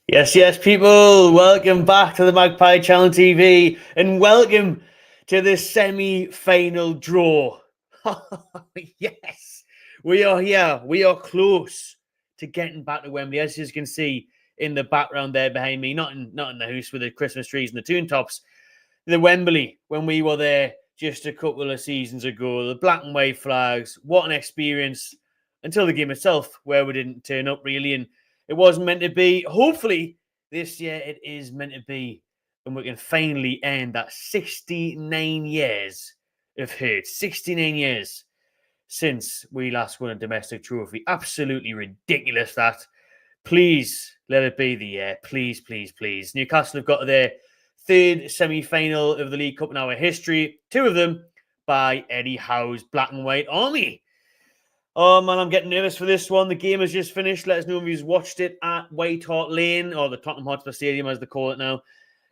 Yes, people. Welcome back to the Magpie Channel TV and welcome to the semi-final draw. Yes, we are here. We are close to getting back to Wembley, as you can see in the background there behind me. Not in the house with the Christmas trees and the tune tops. The Wembley, when we were there just a couple of seasons ago. The black and white flags. What an experience until the game itself, where we didn't turn up really, and it wasn't meant to be. Hopefully, this year it is meant to be, and we can finally end that 69 years of hurt. 69 years since we last won a domestic trophy. Absolutely ridiculous that. Please let it be the year. Please, please, please. Newcastle have got to their third semi-final of the League Cup in our history. Two of them by Eddie Howe's Black and White Army. Oh, man, I'm getting nervous for this one. The game has just finished. Let us know if you've watched it at White Hart Lane, or the Tottenham Hotspur Stadium, as they call it now.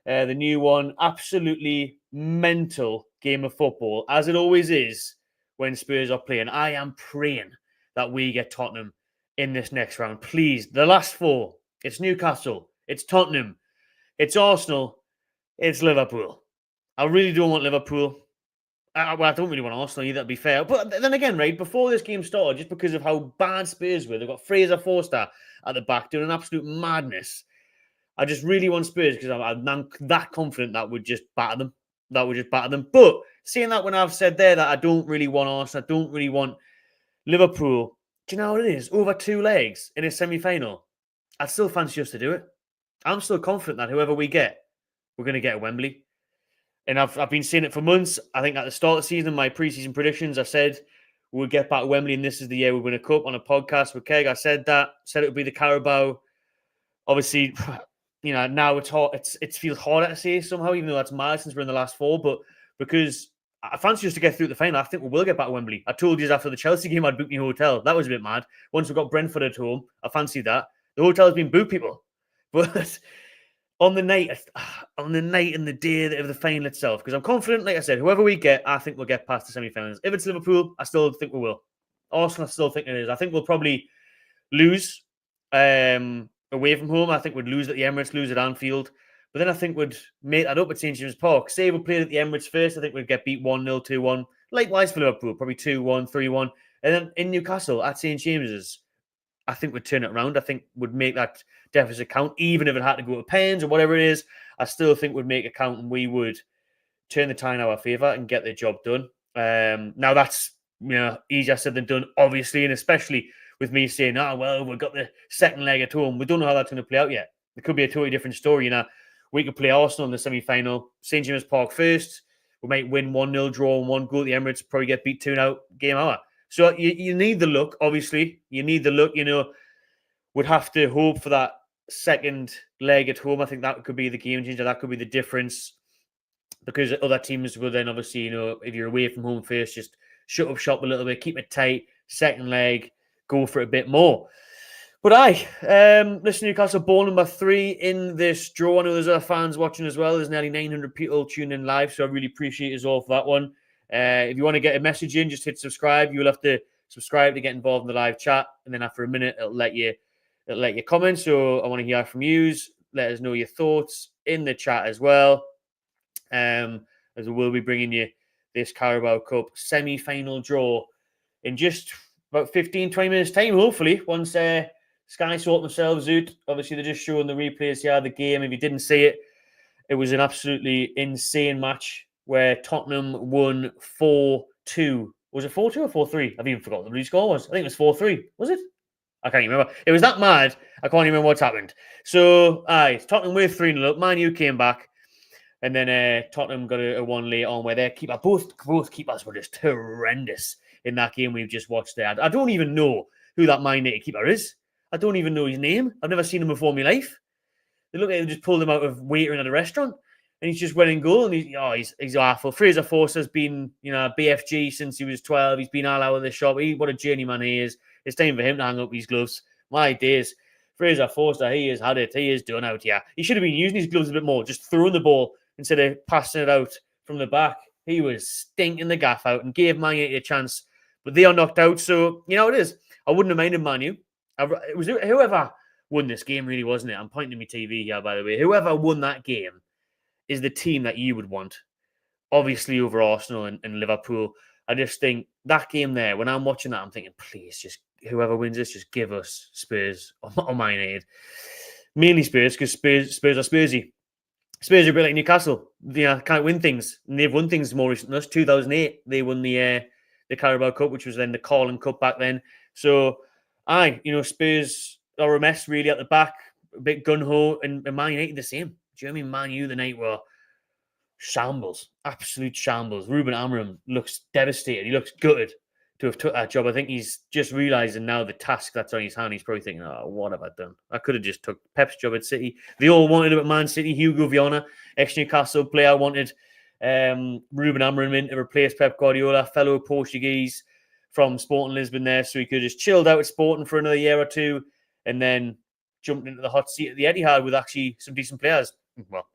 The new one. Absolutely mental game of football, as it always is when Spurs are playing. I am praying that we get Tottenham in this next round. Please, the last four. It's Newcastle. It's Tottenham. It's Arsenal. It's Liverpool. I really don't want Liverpool. I don't really want Arsenal either, to be fair. But then again, right, before this game started, just because of how bad Spurs were, they've got Fraser Forster at the back doing an absolute madness. I just really want Spurs because I'm that confident that would just batter them. But seeing that, when I've said there that I don't really want Arsenal, I don't really want Liverpool, do you know what it is? Over two legs in a semi-final, I'd still fancy us to do it. I'm still confident that whoever we get, we're going to get at Wembley. And I've been saying it for months. I think at the start of the season, my preseason predictions, I said we'll get back to Wembley and this is the year we win a cup. On a podcast with Keg, I said that. Said it would be the Carabao. Obviously, now it's hard. It feels harder to say somehow, even though that's mad since we're in the last four. But because I fancy us to get through the final, I think we will get back to Wembley. I told you after the Chelsea game I'd book my hotel. That was a bit mad. Once we got Brentford at home, I fancy that. The hotel's been booked, people. But on the night and the day of the final itself, because I'm confident, like I said, whoever we get, I think we'll get past the semi-finals. If it's Liverpool, I still think we will. Arsenal, I still think it is. I think we'll probably lose away from home. I think we'd lose at the Emirates, lose at Anfield. But then I think we'd make that up at St. James' Park. Say we played at the Emirates first, I think we'd get beat 1-0, 2-1. Likewise for Liverpool, probably 2-1, 3-1. And then in Newcastle at St. James's, I think we'd turn it around. I think we'd make that deficit count, even if it had to go to pens or whatever it is. I still think we'd make it count and we would turn the tie in our favour and get the job done. Now that's easier said than done, obviously, and especially with me saying, we've got the second leg at home. We don't know how that's going to play out yet. It could be a totally different story. We could play Arsenal in the semi-final, St. James' Park first. We might win 1-0, draw 1 goal at the Emirates, probably get beat 2-0, game over. So you need the luck, obviously. You need the luck, Would have to hope for that second leg at home. I think that could be the game changer. That could be the difference. Because other teams will then obviously, if you're away from home first, just shut up shop a little bit, keep it tight, second leg, go for it a bit more. But listen, Newcastle, ball number 3 in this draw. I know there's other fans watching as well. There's nearly 900 people tuning in live, so I really appreciate us all for that one. If you want to get a message in, just hit subscribe. You'll have to subscribe to get involved in the live chat, and then after a minute, it'll let you comment. So I want to hear from you. Let us know your thoughts in the chat as well. As we will be bringing you this Carabao Cup semi-final draw in just about 15-20 minutes time, hopefully, once Sky sort themselves out. Obviously, they're just showing the replays here of the game. If you didn't see it, it was an absolutely insane match where Tottenham won 4-2. Was it 4-2 or 4-3? I've even forgotten what the score was. I think it was 4-3. Was it? I can't even remember. It was that mad. I can't even remember what's happened. So, Tottenham with 3-0 up. Man U came back. And then Tottenham got a 1 late on where their keeper, both keepers were just horrendous in that game we've just watched there. I don't even know who that Man United keeper is. I don't even know his name. I've never seen him before in my life. They look like they just pulled him out of waitering at a restaurant. And he's just winning goal. And he's awful. Fraser Forster's been, BFG since he was 12. He's been all out of the shop. What a journeyman he is. It's time for him to hang up his gloves. My days. Fraser Forster, he has had it. He is done out here. He should have been using his gloves a bit more, just throwing the ball instead of passing it out from the back. He was stinking the gaff out and gave Man United a chance. But they are knocked out. So, it is. I wouldn't have minded Man U. It was whoever won this game, really, wasn't it? I'm pointing to my TV here, by the way. Whoever won that game is the team that you would want, obviously over Arsenal and Liverpool. I just think that game there, when I'm watching that, I'm thinking, please, just whoever wins this, just give us Spurs or Man United. Mainly Spurs, because Spurs are Spursy. Spurs are a bit like Newcastle. They can't win things. And they've won things more recently. 2008, they won the Carabao Cup, which was then the Carling Cup back then. So, Spurs are a mess really at the back, a bit gun-ho, and Man United the same. Do you know what I mean? Man U the night were shambles, absolute shambles. Ruben Amorim looks devastated. He looks gutted to have took that job. I think he's just realising now the task that's on his hand. He's probably thinking, oh, what have I done? I could have just took Pep's job at City. They all wanted him at Man City. Hugo Viana, ex-Newcastle player, wanted Ruben Amorim in to replace Pep Guardiola, fellow Portuguese from Sporting Lisbon there, so he could have just chilled out at Sporting for another year or two and then jumped into the hot seat at the Etihad with actually some decent players. Well,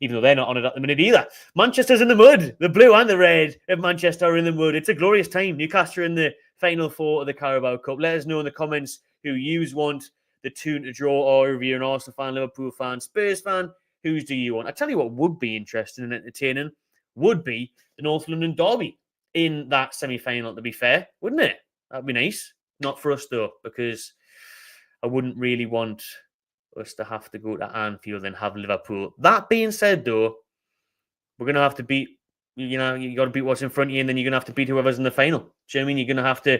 even though they're not on it at the minute either. Manchester's in the mud. The blue and the red of Manchester are in the mud. It's a glorious time. Newcastle are in the final four of the Carabao Cup. Let us know in the comments who you want the two to draw, or if you're an Arsenal fan, Liverpool fan, Spurs fan, whose do you want? I tell you what would be interesting and entertaining would be the North London derby in that semi-final, to be fair, wouldn't it? That'd be nice. Not for us, though, because I wouldn't really want us to have to go to Anfield and have Liverpool. That being said, though, we're going to have to beat, you got to beat what's in front of you, and then you're going to have to beat whoever's in the final. Do you know what I mean? You're going to have to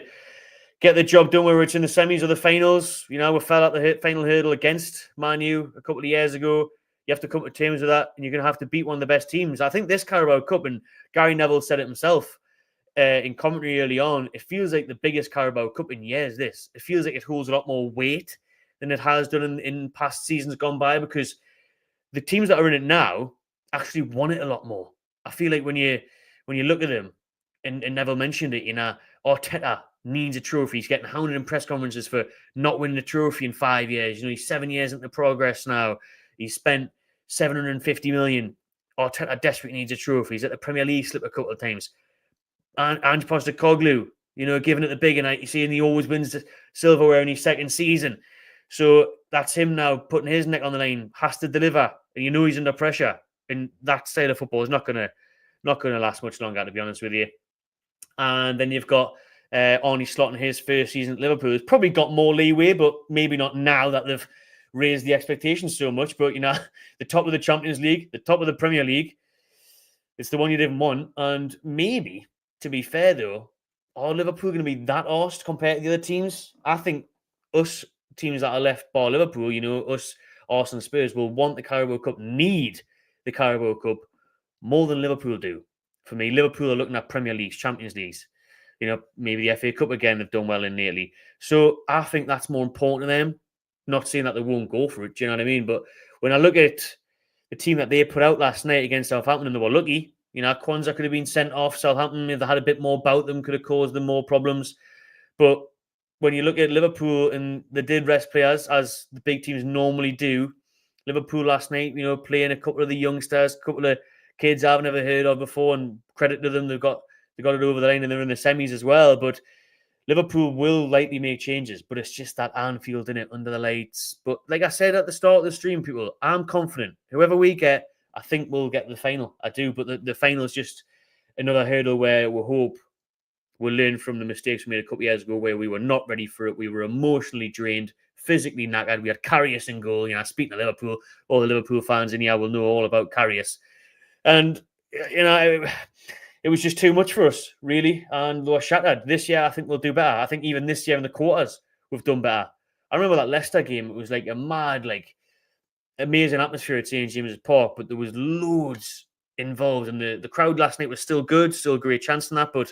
get the job done, whether it's in the semis or the finals. We fell out the final hurdle against Man U a couple of years ago. You have to come to terms with that, and you're going to have to beat one of the best teams. I think this Carabao Cup, and Gary Neville said it himself in commentary early on, it feels like the biggest Carabao Cup in years, this. It feels like it holds a lot more weight than it has done in past seasons gone by, because the teams that are in it now actually won it a lot more. I feel like when you look at them, and Neville mentioned it, Arteta needs a trophy. He's getting hounded in press conferences for not winning a trophy in 5 years. He's 7 years into progress now. He's spent 750 million. Arteta desperately needs a trophy. He's at the Premier League slip a couple of times. And Ange Postecoglou, giving it the big night. You see, and he always wins the silverware in his second season. So that's him now putting his neck on the line, has to deliver, and he's under pressure. And that style of football is not gonna last much longer, to be honest with you. And then you've got Arne Slot in his first season at Liverpool. He's probably got more leeway, but maybe not now that they've raised the expectations so much. But the top of the Champions League, the top of the Premier League, it's the one you didn't want. And maybe, to be fair though, are Liverpool going to be that arsed compared to the other teams? I think us teams that are left bar Liverpool, us Arsenal Spurs will want the Carabao Cup, need the Carabao Cup more than Liverpool do. For me, Liverpool are looking at Premier Leagues, Champions Leagues, maybe the FA Cup again, they've done well in lately. So I think that's more important to them. Not saying that they won't go for it, do you know what I mean? But when I look at the team that they put out last night against Southampton, and they were lucky, Kwanzaa could have been sent off. Southampton, if they had a bit more about them, could have caused them more problems. But when you look at Liverpool, and they did rest players, as the big teams normally do. Liverpool last night, playing a couple of the youngsters, a couple of kids I've never heard of before, and credit to them, they got it over the line, and they're in the semis as well. But Liverpool will likely make changes, but it's just that Anfield in it under the lights. But like I said at the start of the stream, people, I'm confident. Whoever we get, I think we'll get the final. I do, but the final is just another hurdle where we hope we'll learn from the mistakes we made a couple of years ago, where we were not ready for it. We were emotionally drained, physically knackered. We had Karius in goal. Speaking of Liverpool, all the Liverpool fans in here will know all about Karius. And, it was just too much for us, really. And we were shattered. This year, I think we'll do better. I think even this year in the quarters, we've done better. I remember that Leicester game. It was like a mad, amazing atmosphere at St. James's Park, but there was loads involved. And the crowd last night was still good, still a great chance in that, but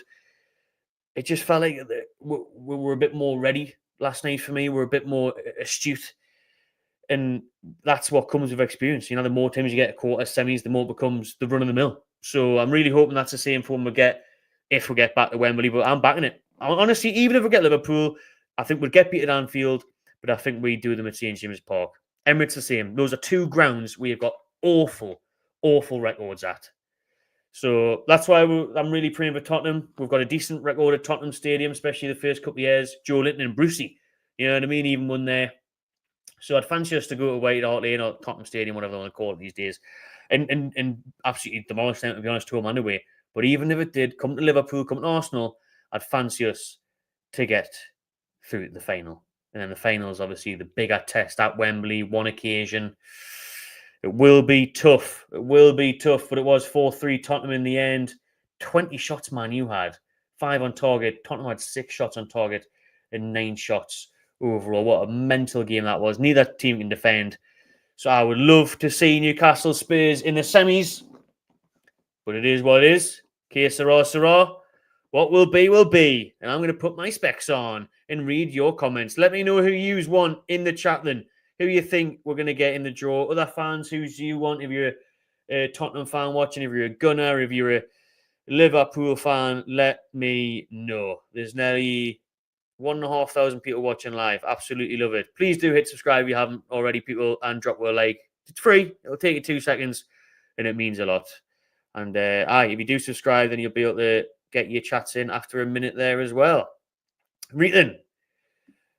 it just felt like we were a bit more ready last night for me. We're a bit more astute. And that's what comes with experience. The more times you get at quarters, semis, the more it becomes the run of the mill. So I'm really hoping that's the same form we get if we get back to Wembley. But I'm backing it. Honestly, even if we get Liverpool, I think we'd get beat at Anfield, but I think we do them at St. James's Park. Emirates the same. Those are two grounds we have got awful records at. So that's why I'm really praying for Tottenham. We've got a decent record at Tottenham Stadium, especially the first couple of years. Joe Linton and Brucey, you know what I mean? Even won their So I'd fancy us to go away to Hart Lane or Tottenham Stadium, whatever they want to call it these days, and absolutely demolish them, to be honest, home and away. But even if it did come to Liverpool, come to Arsenal, I'd fancy us to get through to the final. And then the final is obviously the bigger test at Wembley, one occasion. It will be tough. It will be tough, but it was 4-3 Tottenham in the end. 20 shots Man U had, 5 on target. Tottenham had 6 shots on target and 9 shots overall. What a mental game that was. Neither team can defend. So I would love to see Newcastle Spurs in the semis, but it is what it is. Que sera, sera. What will be, will be. And I'm going to put my specs on and read your comments. Let me know who you want in the chat then. Who you think we're going to get in the draw. Other fans, who do you want? If you're a Tottenham fan watching, if you're a Gunner, if you're a Liverpool fan, let me know. There's nearly 1,500 people watching live. Absolutely love it. Please do hit subscribe if you haven't already, people, and drop a like. It's free. It'll take you 2 seconds, and it means a lot. And if you do subscribe, then you'll be able to get your chats in after a minute there as well. Right then,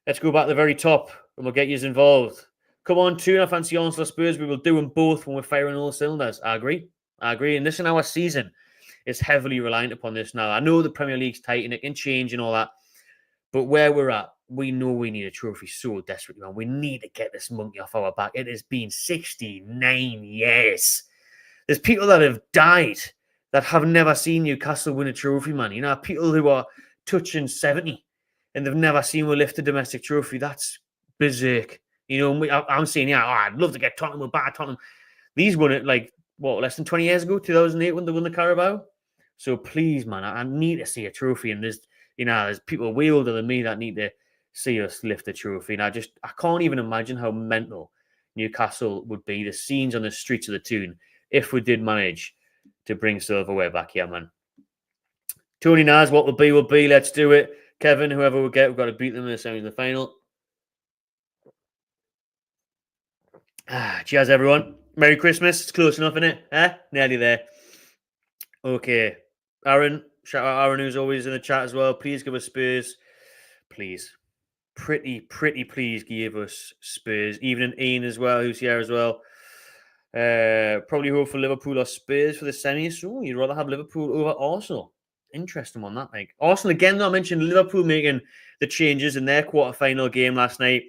let's go back to the very top, and we'll get you involved. Come on, tune. I fancy Arsenal Spurs. We will do them both when we're firing all cylinders. I agree. And this in our season is heavily reliant upon this now. I know the Premier League's tight and it can change and all that. But where we're at, we know we need a trophy so desperately, man. We need to get this monkey off our back. It has been 69 years. There's people that have died that have never seen Newcastle win a trophy, man. You know, people who are touching 70 and they've never seen we lift a domestic trophy. That's berserk. You know, I'm saying, I'd love to get Tottenham, we'll batter Tottenham. These won it less than 20 years ago, 2008, when they won the Carabao. So please, man, I need to see a trophy. And there's people way older than me that need to see us lift a trophy. And I can't even imagine how mental Newcastle would be, the scenes on the streets of the Toon, if we did manage to bring silverware back here, man. Tony Naz, what will be, will be. Let's do it. Kevin, whoever we get, we've got to beat them in the semis and the final. Cheers, everyone. Merry Christmas. It's close enough, isn't it? Nearly there. Okay. Aaron, shout out Aaron, who's always in the chat as well. Please give us Spurs. Please. Pretty please give us Spurs. Even an Ian as well, who's here as well. Probably hope for Liverpool or Spurs for the semis. Oh, you'd rather have Liverpool over Arsenal. Interesting one, that, like. Arsenal, again, though, I mentioned Liverpool making the changes in their quarterfinal game last night.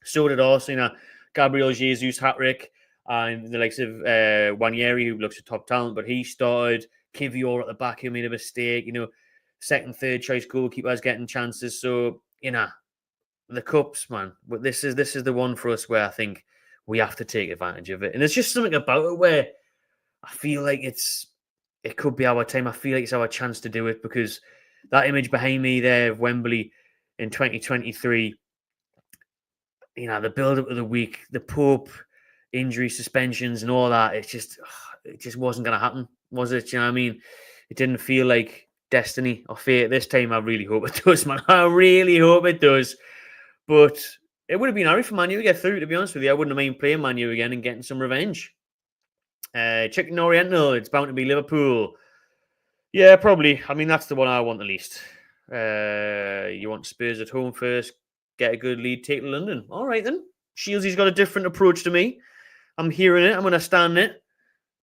So did Arsenal. Gabriel Jesus hat-trick. And the likes of Wanyeri, who looks a top talent, but he started. Kivior at the back, who made a mistake. You know, second, third choice goalkeepers getting chances. So, the cups, man. But this is the one for us where I think we have to take advantage of it. And there's just something about it where I feel like it could be our time. I feel like it's our chance to do it, because that image behind me there of Wembley in 2023, the build-up of the week, the Pope injury, suspensions and all that, it just wasn't going to happen, was it? You know what I mean? It didn't feel like destiny or fate. This time I really hope it does, man. I really hope it does. But it would have been hard for Man U to get through, to be honest with you. I wouldn't mind playing Man U again and getting some revenge. Chicken Oriental, it's bound to be Liverpool. Yeah, probably. I mean, that's the one I want the least. You want Spurs at home first, get a good lead, take to London. All right, then. Shields' got a different approach to me. I'm hearing it. I'm going to stand it.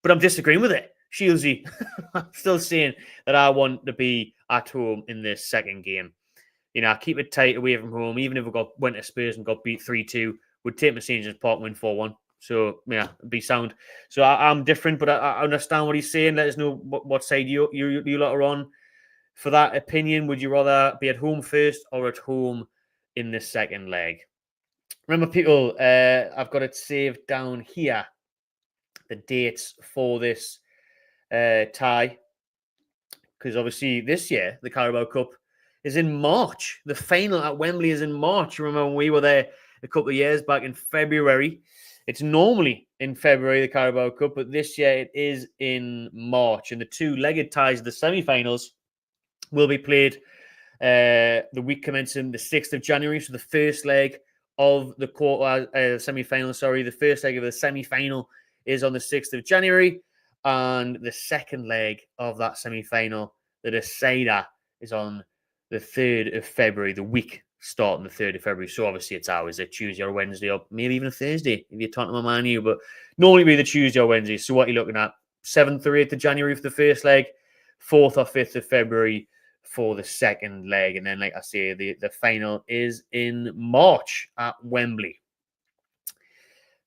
But I'm disagreeing with it. Shieldsy, I'm still saying that I want to be at home in this second game. I keep it tight away from home. Even if we went to Spurs and got beat 3-2, would take Mercedes Park, win 4-1. So, yeah, be sound. So I'm different, but I understand what he's saying. Let us know what side you lot are on. For that opinion, would you rather be at home first or at home in the second leg? Remember, people, I've got it saved down here, the dates for this tie. Because obviously this year, the Carabao Cup is in March. The final at Wembley is in March. Remember when we were there a couple of years back in February? It's normally in February, the Carabao Cup, but this year it is in March. And the two-legged ties of the semi-finals will be played the week commencing the 6th of January. So the first leg of the semi-final, the first leg of the semi-final is on the 6th of January. And the second leg of that semi-final, the decider, is on the 3rd of February, the week starting the 3rd of February. So obviously it's always a Tuesday or Wednesday or maybe even a Thursday if you're talking about Man U. But normally be the Tuesday or Wednesday. So what you're looking at, 7th or 8th of January for the first leg, 4th or 5th of February for the second leg. And then, like I say, the final is in March at Wembley.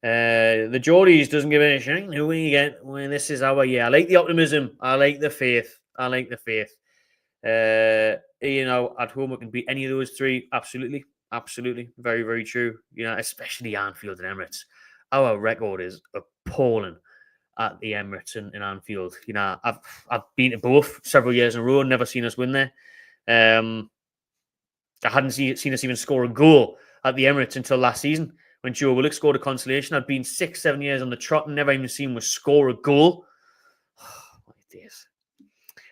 The Geordies doesn't give a shit who we get when this is our year. I like the optimism. I like the faith. At home we can beat any of those three. Absolutely. Very, very true. Especially Anfield and Emirates. Our record is appalling at the Emirates and in Anfield. I've been to both several years in a row, never seen us win there. I hadn't seen us even score a goal at the Emirates until last season when Joe Willock scored a consolation. I'd been 6-7 years on the trot and never even seen us score a goal. My days.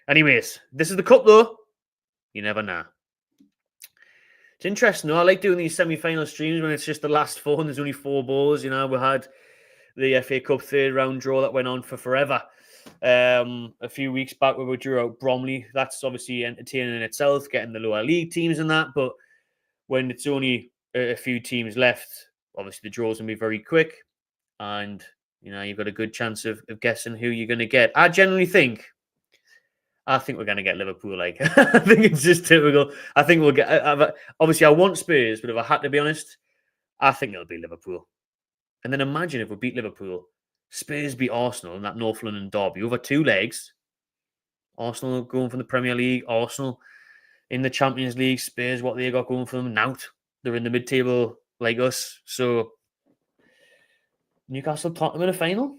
Anyways, this is the cup though. You never know. It's interesting though. I like doing these semi-final streams when it's just the last four and there's only 4 balls. We had the FA Cup 3rd round draw that went on for forever. A few weeks back where we drew out Bromley. That's obviously entertaining in itself, getting the lower league teams and that. But when it's only a few teams left, obviously the draws can be very quick. And, you've got a good chance of guessing who you're going to get. I think we're going to get Liverpool. I think it's just typical. I think we'll get... obviously, I want Spurs, but if I had to be honest, I think it'll be Liverpool. And then imagine if we beat Liverpool, Spurs beat Arsenal in that North London derby over 2 legs. Arsenal going from the Premier League, Arsenal in the Champions League, Spurs, what they got going for them, now they're in the mid-table like us. So Newcastle, Tottenham in a final?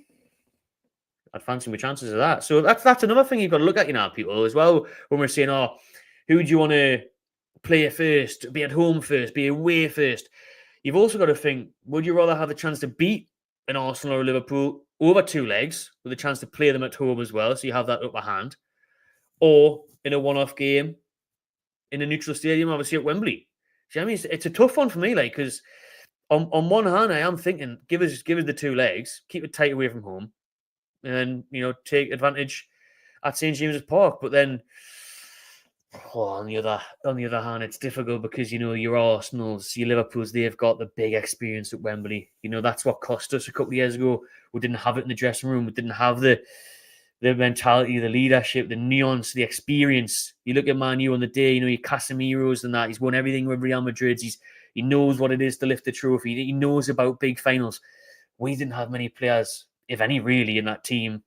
I'd fancy my chances of that. So that's another thing you've got to look at, people, as well, when we're saying, who do you want to play first, be at home first, be away first? You've also got to think, would you rather have the chance to beat an Arsenal or a Liverpool over 2 legs with a chance to play them at home as well, so you have that upper hand, or in a one-off game in a neutral stadium, obviously at Wembley? Do you know what I mean? It's a tough one for me, because on one hand, I am thinking, give us the 2 legs, keep it tight away from home, and take advantage at St James's Park. But then, on the other hand, it's difficult because your Arsenals, your Liverpools, they've got the big experience at Wembley. That's what cost us a couple of years ago. We didn't have it in the dressing room. We didn't have the mentality, the leadership, the nuance, the experience. You look at Man U on the day, your Casemiro's and that. He's won everything with Real Madrid. He knows what it is to lift the trophy. He knows about big finals. We didn't have many players, if any, really, in that team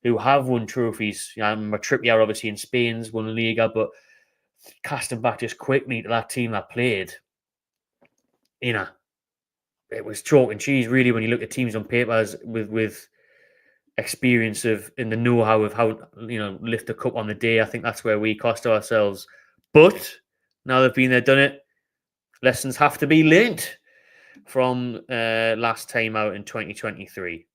who have won trophies. Trippier, obviously, in Spain's won the Liga, but casting back just quickly to that team that played, it was chalk and cheese, really, when you look at teams on paper with experience in the know-how of how, lift the cup on the day. I think that's where we cost ourselves. But now they've been there, done it. Lessons have to be learnt from last time out in 2023.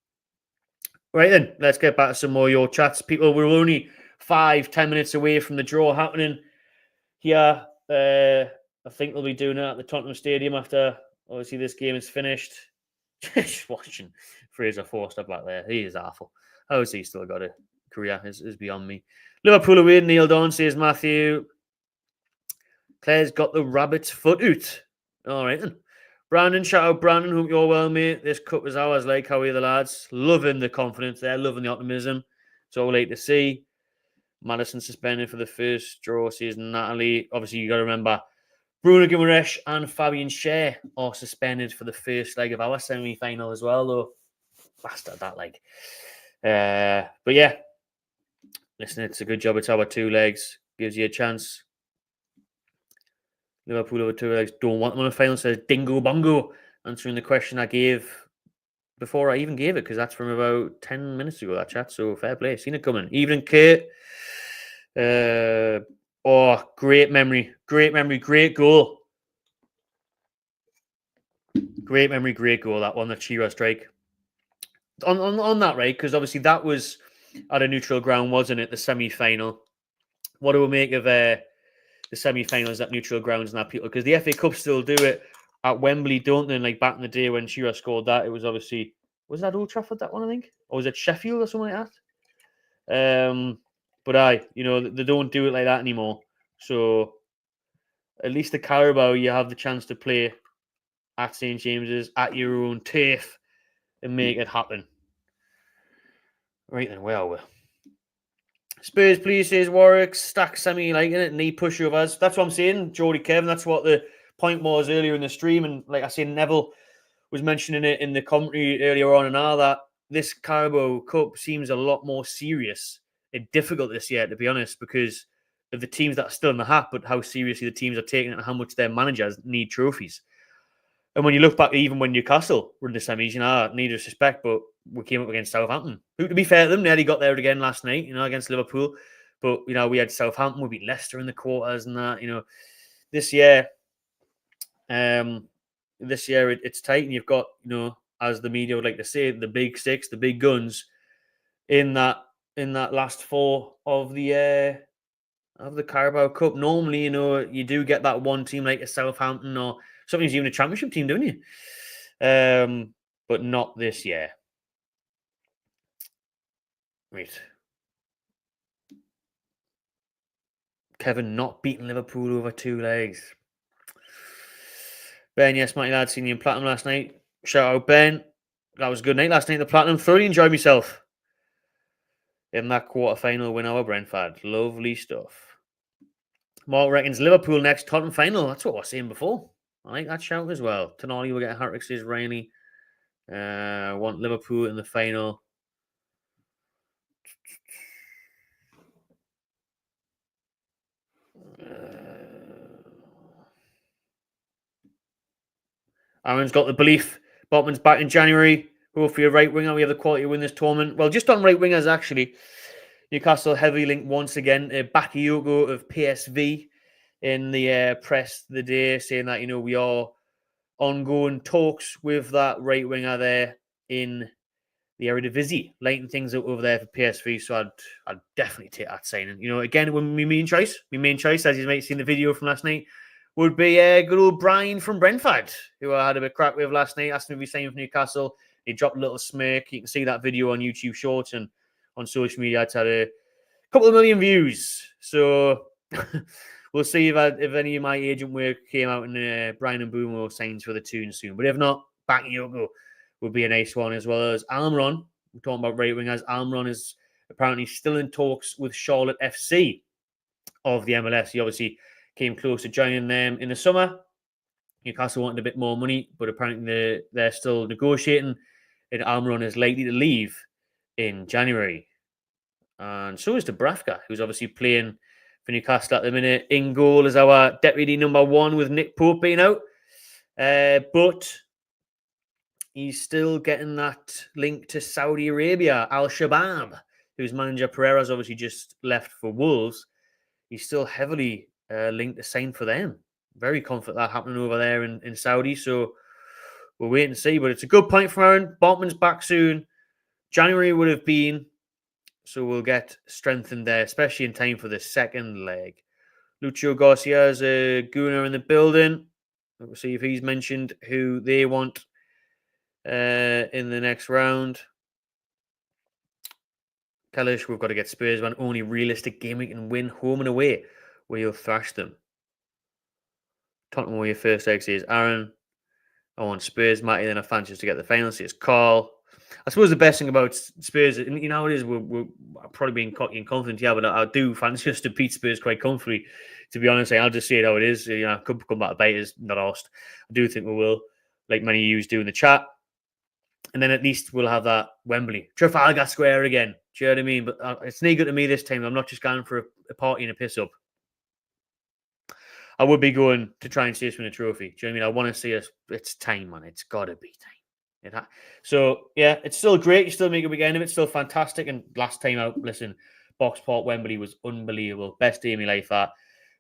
Right then, let's get back to some more of your chats. People, we're only 5-10 minutes away from the draw happening here. I think they'll be doing it at the Tottenham Stadium after, obviously, this game is finished. Just watching Fraser Forster back there. He is awful. How has he still got a career is beyond me. Liverpool away, nailed on, says Matthew. Claire's got the rabbit's foot out. All right then. Brandon, shout out Brandon. Hope you're well, mate. This cup is ours. Like, how are you, the lads? Loving the confidence there, loving the optimism. It's all late to see. Madison suspended for the first draw, says Natalie. Obviously, you got to remember Bruno Guimaraes and Fabian Schär are suspended for the first leg of our semi-final as well, though. Bastard, that leg. But yeah, listen, it's a good job. It's our 2 legs. Gives you a chance. Liverpool over 2 legs. Don't want them on a final, says Dingo Bongo. Answering the question I gave before I even gave it, because that's from about 10 minutes ago, that chat. So fair play. Seen it coming. Evening, Kate. Great memory. Great goal. Great memory, great goal. That one, the Chira strike. On that, right? Because obviously that was at a neutral ground, wasn't it? The semi-final. What do we make of the semi-finals at neutral grounds and that, people? Because the FA Cup still do it at Wembley, don't they? And like back in the day when Shearer scored that, it was obviously, was that Old Trafford, that one, I think? Or was it Sheffield or something like that? But they don't do it like that anymore. So At least the Carabao, you have the chance to play at St James's at your own turf and make it happen. Right then, where are we? Spurs, please, says Warwick. Stack semi liking it. Knee pushovers. That's what I'm saying, Geordie Kevin. That's what the point was earlier in the stream. And like I said, Neville was mentioning it in the commentary earlier on and all that. This Carabao Cup seems a lot more serious and difficult this year, to be honest, because of the teams that are still in the hat, but how seriously the teams are taking it and how much their managers need trophies. And when you look back, even when Newcastle were in the semis, need disrespect, but we came up against Southampton, who, to be fair to them, nearly got there again last night, against Liverpool. But, we had Southampton, we beat Leicester in the quarters and that, This year, it's tight, and you've got, as the media would like to say, the big six, the big guns in that last four of the Carabao Cup. Normally, you do get that one team like a Southampton or sometimes even a championship team, don't you? But not this year. Right. Kevin not beating Liverpool over 2 legs. Ben, yes, my lad, seen you in Platinum last night. Shout out, Ben. That was a good night last night in the Platinum. Thoroughly enjoyed myself in that quarterfinal win over Brentford. Lovely stuff. Mark reckons Liverpool next Tottenham final. That's what I was saying before. I like that shout as well. Tonali will get a hat-trick, says Riley. Want Liverpool in the final. Aaron's got the belief. Botman's back in January. Hopefully a right winger. We have the quality to win this tournament. Well, just on right wingers, actually. Newcastle heavily linked once again to Bakayoko of PSV in the press the day, saying that, we are ongoing talks with that right winger there in the Eredivisie, lighting things up over there for PSV. So I'd definitely take that signing. Again, when my main choice, as you might have seen the video from last night, would be good old Brian from Brentford, who I had a bit of crack with last night. Asked him if he's signing for Newcastle. He dropped a little smirk. You can see that video on YouTube Shorts and on social media. It's had a couple of million views. So we'll see if any of my agent work came out and Brian and Boomo signs for the tune soon. But if not, Bakayoko would be a nice one, as well as Almiron. We're talking about right wingers. Almiron is apparently still in talks with Charlotte FC of the MLS. He obviously came close to joining them in the summer. Newcastle wanted a bit more money, but apparently they're still negotiating, and Almiron is likely to leave in January. And so is Dubravka, who's obviously playing for Newcastle at the minute. In goal is our deputy number 1 with Nick Pope being out. But he's still getting that link to Saudi Arabia, Al-Shabaab, whose manager Pereira's obviously just left for Wolves. He's still heavily linked to sign for them. Very confident that happening over there in Saudi. So we'll wait and see. But it's a good point from Aaron. Botman's back soon. January would have been. So we'll get strengthened there, especially in time for the second leg. Lucio Garcia's a gooner in the building. We'll see if he's mentioned who they want in the next round. Kellish, we've got to get Spurs one only realistic game we can win home and away, where you'll thrash them. Tottenham away first leg, says Aaron. I want Spurs, Matty, then I fancy us to get the final, says Carl. I suppose the best thing about Spurs, and how it is, we're probably being cocky and confident, yeah, but I do fancy us to beat Spurs quite comfortably, to be honest. I'll just say it how it is. Could come back to bite us, not asked. I do think we will, like many of you do in the chat. And then at least we'll have that Wembley. Trafalgar Square again. Do you know what I mean? But it's no good to me this time. I'm not just going for a party and a piss up. I would be going to try and see us win a trophy. Do you know what I mean? I want to see us. It's time, man. It's got to be time. So, yeah, it's still great. You still make a big end of it. It's still fantastic. And last time out, listen, Boxport Wembley was unbelievable. Best day of my life.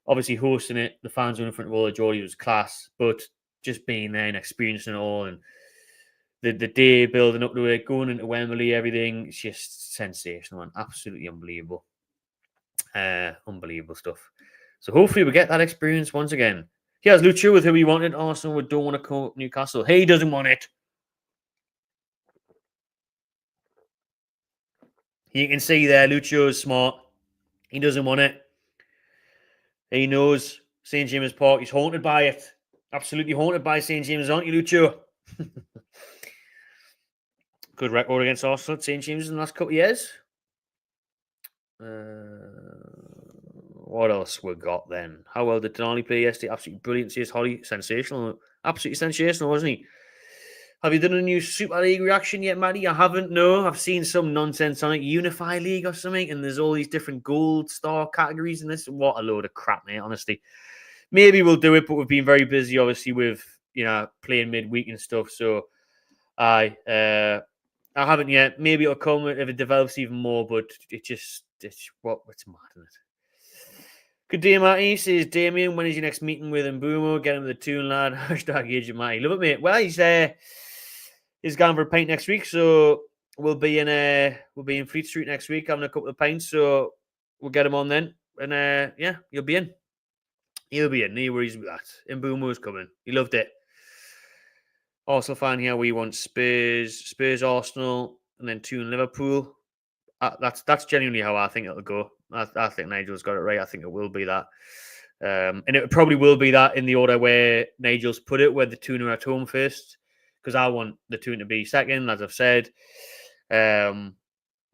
Obviously, hosting it, the fans were in front of all the Geordie was class. But just being there and experiencing it all, and the day building up to it, going into Wembley, everything, it's just sensational, man. Absolutely unbelievable. Unbelievable stuff. So hopefully we get that experience once again. Here's Lucio with who he wanted. Arsenal we don't want to call Newcastle. He doesn't want it. You can see there, Lucio's smart. He doesn't want it. He knows St James's Park. He's haunted by it. Absolutely haunted by St James's, aren't you, Lucho? Good record against Arsenal at St James's in the last couple of years. What else we got then? How well did Denali play yesterday? Absolutely brilliant. Says Holly. Sensational. Absolutely sensational, wasn't he? Have you done a new Super League reaction yet, Maddie? I haven't, no. I've seen some nonsense on it. Unify League or something, and there's all these different gold star categories in this. What a load of crap, mate, honestly. Maybe we'll do it, but we've been very busy, obviously, with, playing midweek and stuff. So, I haven't yet. Maybe it'll come if it develops even more, but it's mad, isn't it? Good day, Matty. Says Damien, when is your next meeting with Mbumo? Get him the tune, lad. Hashtag Agent Matty. Love it, mate. Well, he's gone for a pint next week, so we'll be in Fleet Street next week having a couple of pints, so we'll get him on then. And you'll be in. He'll be in. No worries with that. Mbumo's coming. He loved it. Arsenal fan here. We want Spurs, Arsenal, and then 2 in Liverpool. That's genuinely how I think it'll go. I think Nigel's got it right. I think it will be that. And it probably will be that in the order where Nigel's put it, where the 2 are at home first, because I want the 2 to be second, as I've said.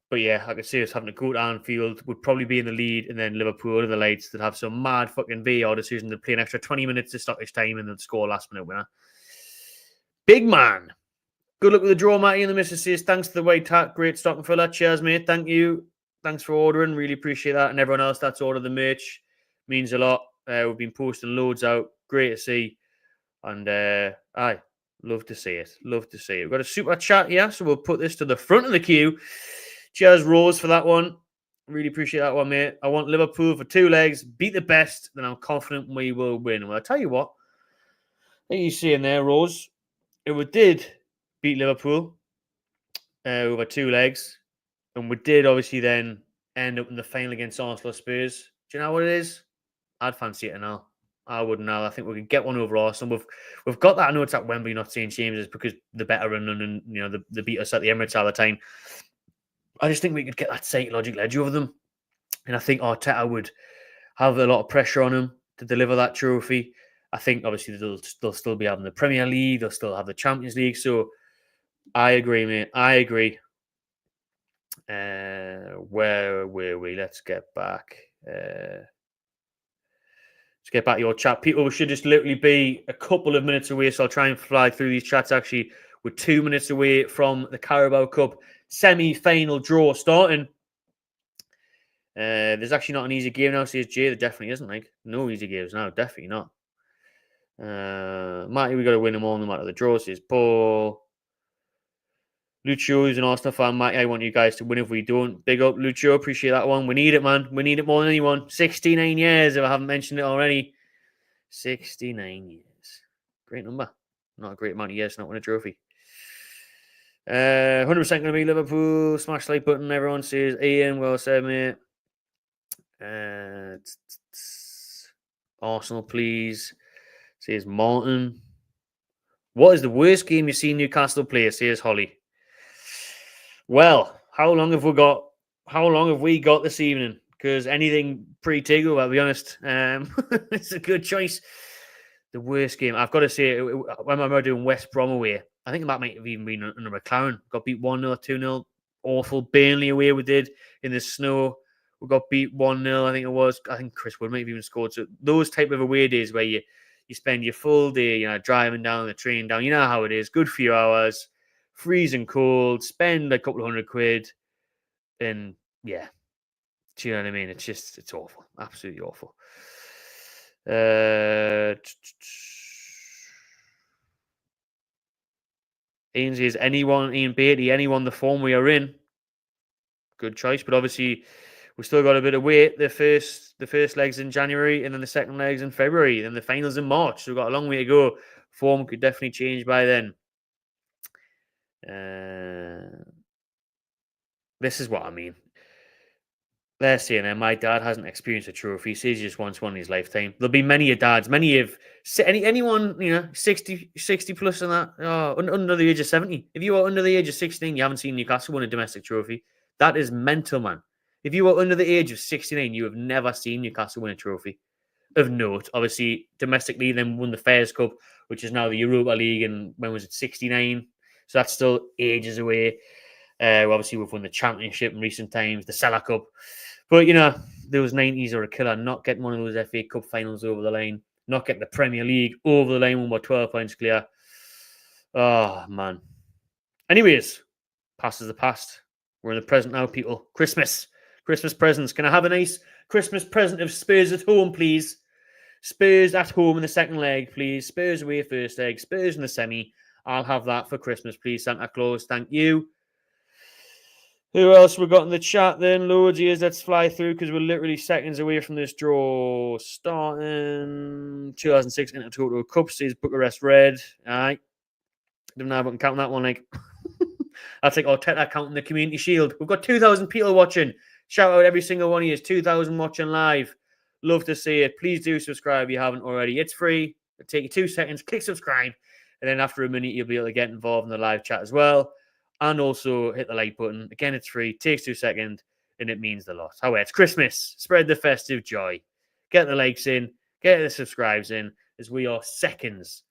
But yeah, I could see us having to go to Anfield, would probably be in the lead, and then Liverpool are the lights that have some mad fucking VAR decision to play an extra 20 minutes of stoppage time and then score a last minute winner. Big man. Good luck with the draw, Matty, and the missus says, thanks to the white hat. Great stocking filler. Cheers, mate. Thank you. Thanks for ordering. Really appreciate that. And everyone else that's ordered the merch means a lot. We've been posting loads out. Great to see. And love to see it. Love to see it. We've got a super chat here, so we'll put this to the front of the queue. Cheers, Rose, for that one. Really appreciate that one, mate. I want Liverpool for 2 legs. Beat the best, then I'm confident we will win. Well, I'll tell you what. I think you see in there, Rose. If we did beat Liverpool over 2 legs, and we did obviously then end up in the final against Arsenal Spurs, do you know what it is? I'd fancy it now. I wouldn't know. I think we could get one over Arsenal. We've got that. I know it's at Wembley, not St James's, because the better run and the beat us at the Emirates all the time. I just think we could get that psychological edge over them, and I think Arteta would have a lot of pressure on him to deliver that trophy. I think obviously they'll still be having the Premier League, they'll still have the Champions League. So I agree, mate. I agree. Where were we? Let's get back. Let's get back to your chat. People should just literally be a couple of minutes away, so I'll try and fly through these chats. Actually, we're 2 minutes away from the Carabao Cup semi-final draw starting. There's actually not an easy game now, says Jay. There definitely isn't. Like, no easy games now. Definitely not. Matty, we got to win them all no matter the draw, says Paul. Lucio is an Arsenal fan. Matty, I want you guys to win if we don't. Big up, Lucio. Appreciate that one. We need it, man. We need it more than anyone. 69 years, if I haven't mentioned it already. 69 years. Great number. Not a great amount of years to not win a trophy. 100% going to be Liverpool. Smash like button, everyone, says Ian. Well said, mate. Arsenal, please. Says Martin. What is the worst game you've seen Newcastle play? Says Holly. Well, how long have we got this evening? Because anything pretty takeover, I'll be honest. It's a good choice. The worst game, I've got to say, when I remember doing West Brom away, I think that might have even been under McLaren. Got beat 1-0, 2-0. Awful. Burnley away we did in the snow. We got beat 1-0, I think it was. I think Chris Wood might have even scored. So those type of away days where you spend your full day, driving down the train down. You know how it is. Good few hours, freezing cold, spend a couple of £100, and yeah. Do you know what I mean? It's awful. Absolutely awful. Ian says, Ian Beatty, anyone the form we are in. Good choice, but obviously we've still got a bit of wait. The first legs in January, and then the second legs in February, and the finals in March. So we've got a long way to go. Form could definitely change by then. This is what I mean. They're saying that my dad hasn't experienced a trophy. He says he just wants one in his lifetime. There'll be many of dads, many of anyone 60 plus and that, under the age of 70. If you are under the age of 16, you haven't seen Newcastle win a domestic trophy. That is mental, man. If you are under the age of 69, you have never seen Newcastle win a trophy. of note. Obviously, domestically, then won the Fairs Cup, which is now the Europa League, and when was it, 69? So that's still ages away. Obviously, we've won the Championship in recent times, the Salah Cup. But, those 90s are a killer. Not getting one of those FA Cup finals over the line, not getting the Premier League over the line when we're 12 points clear. Oh, man. Anyways, past is the past. We're in the present now, people. Christmas presents. Can I have a nice Christmas present of Spurs at home, please? Spurs at home in the second leg, please. Spurs away first leg. Spurs in the semi. I'll have that for Christmas, please, Santa Claus. Thank you. Who else we got in the chat then? Loads of years. Let's fly through because we're literally seconds away from this draw. Starting 2006 Intertoto Cup says Bucharest Red. Aye. Don't know if I can count that one. Like, that's like Arteta counting the Community Shield. We've got 2,000 people watching. Shout out every single one of you. 2,000 watching live. Love to see it. Please do subscribe if you haven't already. It's free. It'll take you 2 seconds. Click subscribe. And then after a minute, you'll be able to get involved in the live chat as well. And also hit the like button. Again, it's free. Takes 2 seconds. And it means a lot. However, it's Christmas. Spread the festive joy. Get the likes in. Get the subscribes in. As we are seconds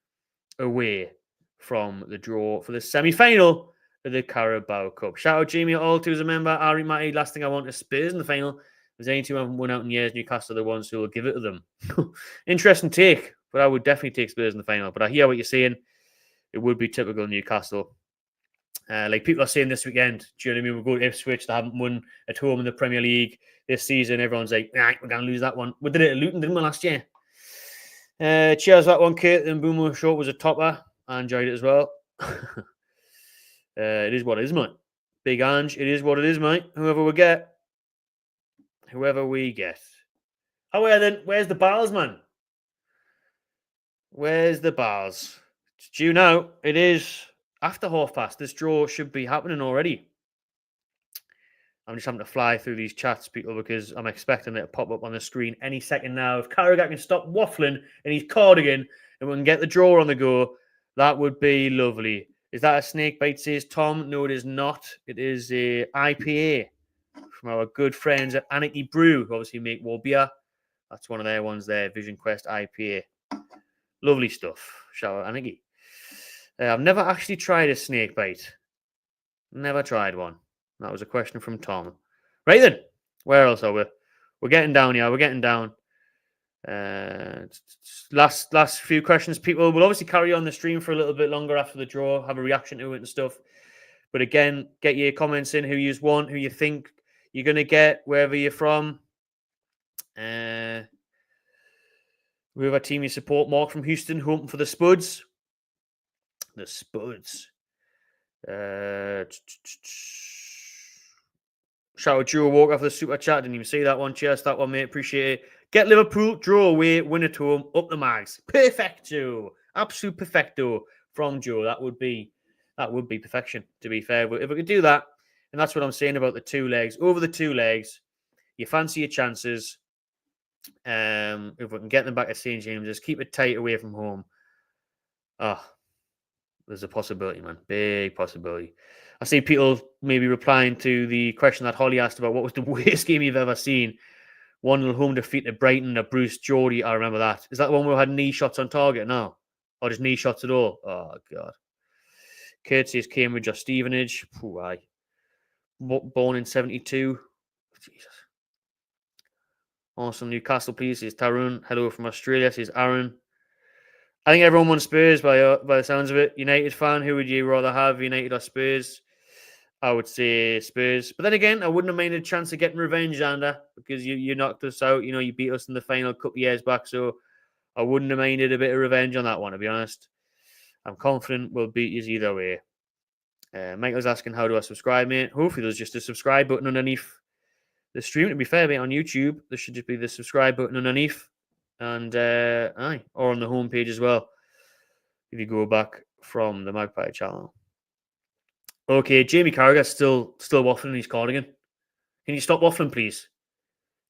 away from the draw for the semi-final of the Carabao Cup. Shout out Jamie Alto as a member. Ari Matty, last thing I want is Spurs in the final. There's any team I haven't won out in years. Newcastle are the ones who will give it to them. Interesting take, but I would definitely take Spurs in the final. But I hear what you're saying. It would be typical Newcastle. Like people are saying this weekend, do you know what I mean? We'll go to Ipswich. They haven't won at home in the Premier League this season. Everyone's like, nah, we're going to lose that one. We did it at Luton, didn't we, last year? Cheers, that one, Kate. And Boomer Short was a topper. I enjoyed it as well. It is what it is, mate. Big Ange, it is what it is, mate. Whoever we get. Oh, yeah, then, where's the bars, man? Where's the bars? It's due now. It is after past. This draw should be happening already. I'm just having to fly through these chats, people, because I'm expecting it to pop up on the screen any second now. If Carragher can stop waffling in his cardigan and we can get the draw on the go, that would be lovely. Is that a snake bite, says Tom? No, it is not. It is a IPA from our good friends at Anarchy Brew, who obviously make war beer. That's one of their ones there, Vision Quest IPA. Lovely stuff. Shout out Anarchy. I've never actually tried a snake bite. Never tried one. That was a question from Tom. Right then, where else are we? We're getting down here. We're getting down. Last few questions, people. We'll obviously carry on the stream for a little bit longer after the draw, have a reaction to it and stuff. But again, get your comments in, who you want, who you think you're going to get, wherever you're from. Whoever team you support. Mark from Houston, hoping for the Spuds. The Spuds. Shout out Joe Walker for the super chat. Didn't even see that one. Cheers, that one, mate. Appreciate it. Get Liverpool, draw away, win at home, up the mags. Perfecto. Absolute perfecto from Joe. That would be perfection, to be fair. But if we could do that, and that's what I'm saying about the 2 legs. Over the 2 legs, you fancy your chances. If we can get them back at St. James's, keep it tight away from home. There's a possibility, man. Big possibility. I see people maybe replying to the question that Holly asked about what was the worst game you've ever seen. 1-0 home defeat at Brighton at Bruce Geordie. I remember that. Is that the one where we had knee shots on target? No. Or just knee shots at all? Oh, God. Kurt says Cambridge or Stevenage. Pooh, aye. Born in 72. Jesus. Awesome. Newcastle, please. Says Tarun. Hello from Australia. Says Aaron. I think everyone wants Spurs by the sounds of it. United fan, who would you rather have, United or Spurs? I would say Spurs. But then again, I wouldn't have minded a chance of getting revenge, Xander, because you knocked us out. You beat us in the final a couple of years back. So I wouldn't have minded a bit of revenge on that one, to be honest. I'm confident we'll beat you either way. Michael's asking, how do I subscribe, mate? Hopefully there's just a subscribe button underneath the stream. To be fair, mate, on YouTube, there should just be the subscribe button underneath. And or on the homepage as well, if you go back from the Magpie channel. Okay, Jamie Carragher's still waffling in his cardigan. Can you stop waffling, please?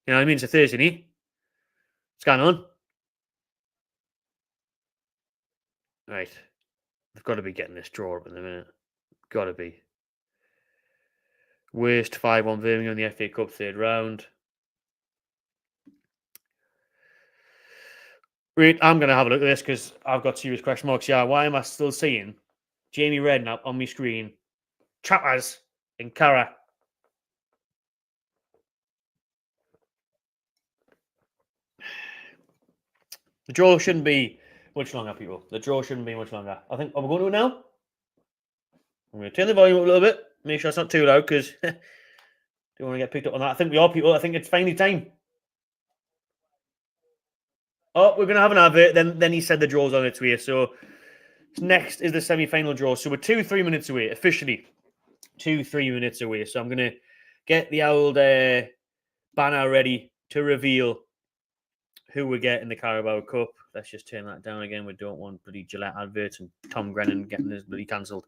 You know what I mean? It's a Thursday night. What's going on? Right. They've got to be getting this draw up in a minute. Got to be. Worst 5-1 Birmingham in the FA Cup third round. Wait, I'm going to have a look at this because I've got serious question marks. Yeah, why am I still seeing Jamie Redknapp on my screen? Chappers in Cara. The draw shouldn't be much longer, people. The draw shouldn't be much longer. I think, are we going to it now? I'm going to turn the volume up a little bit. Make sure it's not too loud because don't want to get picked up on that. I think we are, people. I think it's finally time. Oh, we're going to have an advert. Then he said the draw's on its way. So next is the semi-final draw. So we're 2-3 minutes away, officially. 2-3 minutes away. So I'm going to get the old banner ready to reveal who we get in the Carabao Cup. Let's just turn that down again. We don't want bloody Gillette adverts and Tom Grennan getting this bloody cancelled.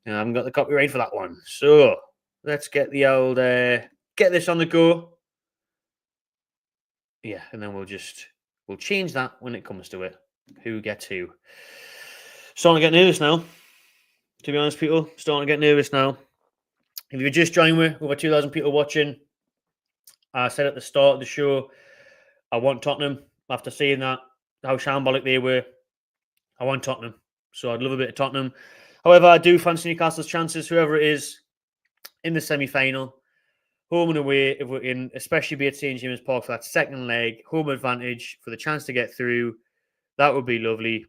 I haven't got the copyright for that one. So let's get the old get this on the go. Yeah, and then we'll change that when it comes to it. Who gets who? Starting to get nervous now. To be honest, people, starting to get nervous now. If you just joined me, over 2,000 people watching. I said at the start of the show, I want Tottenham. After seeing that, how shambolic they were, I want Tottenham. So I'd love a bit of Tottenham. However, I do fancy Newcastle's chances, whoever it is, in the semi-final. Home and away, if we're in, especially be at St. James Park for that second leg, home advantage for the chance to get through. That would be lovely.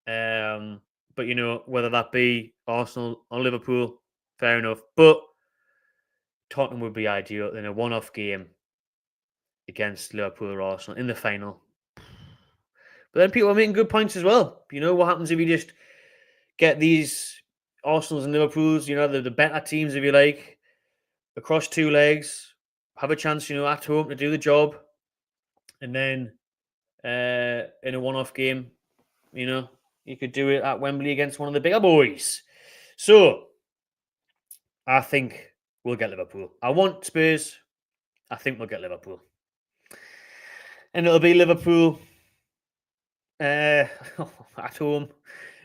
But, you know, whether that be Arsenal or Liverpool, fair enough. But Tottenham would be ideal in a one-off game against Liverpool or Arsenal in the final. But then people are making good points as well. You know, what happens if you just get these Arsenals and Liverpools, you know, the better teams, if you like, across two legs, have a chance, you know, at home to do the job. And then in a one-off game, you know, you could do it at Wembley against one of the bigger boys. So, I think we'll get Liverpool. I want Spurs. I think we'll get Liverpool. And it'll be Liverpool at home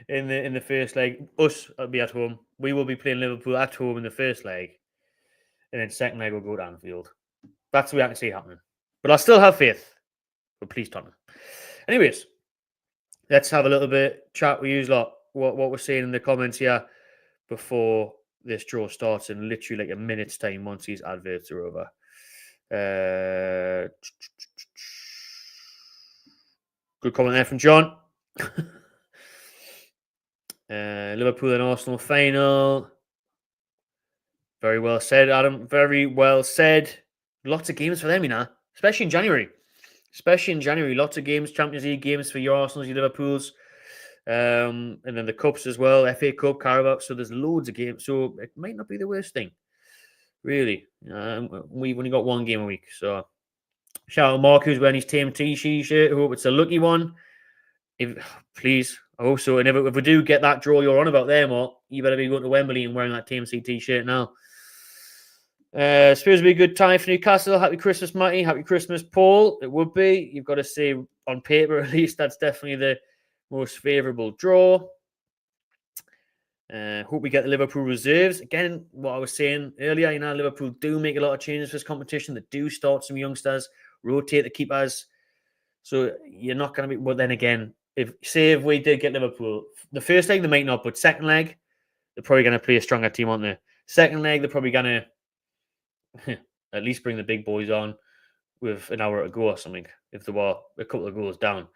in the first leg. Us will be at home. We will be playing Liverpool at home in the first leg. And then second leg, we'll go to Anfield. That's the way I can see it happening. But I still have faith. But please, Tottenham. Anyways, let's have a little bit chat with you lot. What we're saying in the comments here before this draw starts in literally like a minute's time once these adverts are over. Good comment there from John. Liverpool and Arsenal final. Very well said, Adam. Very well said. Lots of games for them, you know, especially in January. Lots of games, Champions League games for your Arsenals, your Liverpools. And then the Cups as well, FA Cup, Carabao. So there's loads of games. So it might not be the worst thing, really. We've only got one game a week. So shout out Mark, who's wearing his Team T-shirt. I hope it's a lucky one. Please, I hope so. And if we do get that draw you're on about there, Mark, you better be going to Wembley and wearing that TMC T-shirt now. Spurs will be a good time for Newcastle. Happy Christmas, Matty. Happy Christmas, Paul. It would be. You've got to say, on paper at least, that's definitely the most favourable draw. Hope we get the Liverpool reserves. Again, what I was saying earlier, you know, Liverpool do make a lot of changes for this competition. They do start some youngsters, rotate the keepers. So you're not going to be... But then again, if we did get Liverpool, the first leg they might not, but second leg, they're probably going to play a stronger team, aren't they? Second leg, they're probably going to at least bring the big boys on with an hour to go or something, if there were a couple of goals down.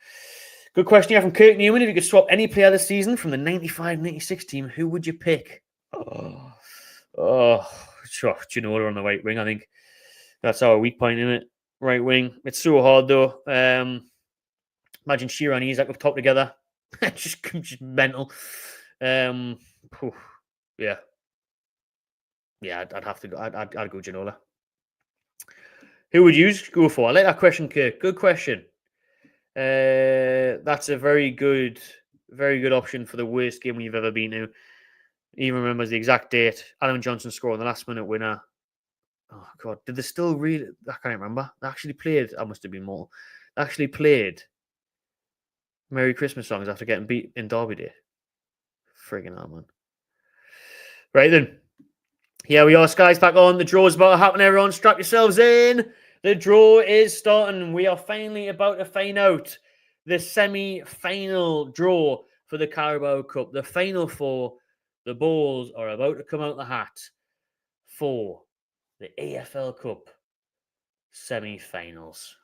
Good question here from Kirk Newman. If you could swap any player this season from the 95-96 team, who would you pick? Sure. Ginola on the right wing, I think. That's our weak point, isn't it? Right wing. It's so hard, though. Imagine Shearer and Isaac up top together. just mental. Yeah. Yeah, I'd have to go. I'd go Ginola. Who would you go for? I like that question, Kirk. Good question. That's a very good option for the worst game you've ever been to. He even remembers the exact date. Alan Johnson scoring the last-minute winner. Oh, God. Did they still read it? I can't remember. They actually played... I must have been more. They actually played Merry Christmas songs after getting beat in Derby Day. Friggin' hell, man. Right, then. Here we are. Sky's back on. The draw's about to happen, everyone. Strap yourselves in. The draw is starting. We are finally about to find out the semi-final draw for the Carabao Cup. The final four, the balls are about to come out the hat for the AFL Cup semi-finals.